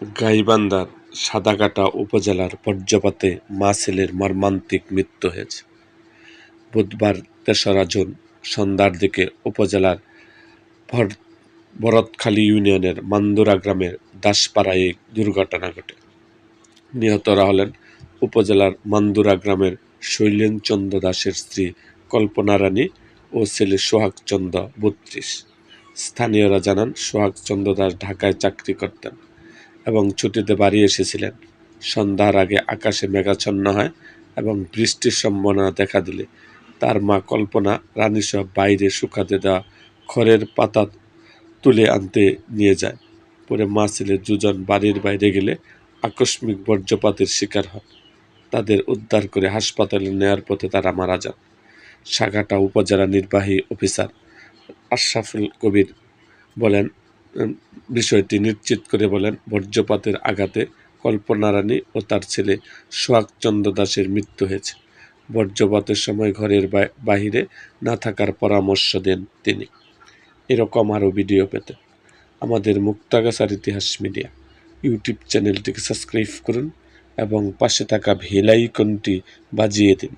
গাইবান্ধার সাদাকাটা উপজেলার বজ্রপাতে মা ছেলের মর্মান্তিক মৃত্যু হয়েছে। বুধবার ৩রা জুন সন্ধ্যার দিকে উপজেলার ভরতখালী ইউনিয়নের মান্দুরা গ্রামের দাসপাড়ায় এই দুর্ঘটনা ঘটে। নিহতরা হলেন উপজেলার মান্দুরা গ্রামের শৈলেন চন্দ্র দাসের স্ত্রী কল্পনা রানী ও ছেলে সোহাগ চন্দ্র ৩২। স্থানীয়রা জানান, সোহাগ চন্দ্র দাস ঢাকায় চাকরি করতেন এবং ছুটিতে বাড়ি এসেছিলেন। সন্ধ্যার আগে আকাশে মেঘাচ্ছন্ন হয় এবং বৃষ্টির সম্ভাবনা দেখা দিলে তার মা কল্পনা রানীসহ বাইরে শুকাতে দেওয়া খড়ের পাতা তুলে আনতে নিয়ে যায়। পরে মা ছেলে দুজন বাড়ির বাইরে গেলে আকস্মিক বজ্রপাতের শিকার হন। তাদের উদ্ধার করে হাসপাতালে নেওয়ার পথে তারা মারা যান। সাগাটা উপজেলা নির্বাহী অফিসার আশরাফুল কবির বলেন, বিষয়টি নিশ্চিত করে বলেন, বজ্রপাতের আঘাতে কল্পনা রানী ও তার ছেলে সোহাগ চন্দ্র দাসের মৃত্যু হয়েছে। বজ্রপাতের সময় ঘরের বাহিরে না থাকার পরামর্শ দেন তিনি। এরকম আরও ভিডিও পেতে আমাদের মুক্তাগাছার ইতিহাস মিডিয়া ইউটিউব চ্যানেলটিকে সাবস্ক্রাইব করুন এবং পাশে থাকা বেল আইকনটি বাজিয়ে দিন।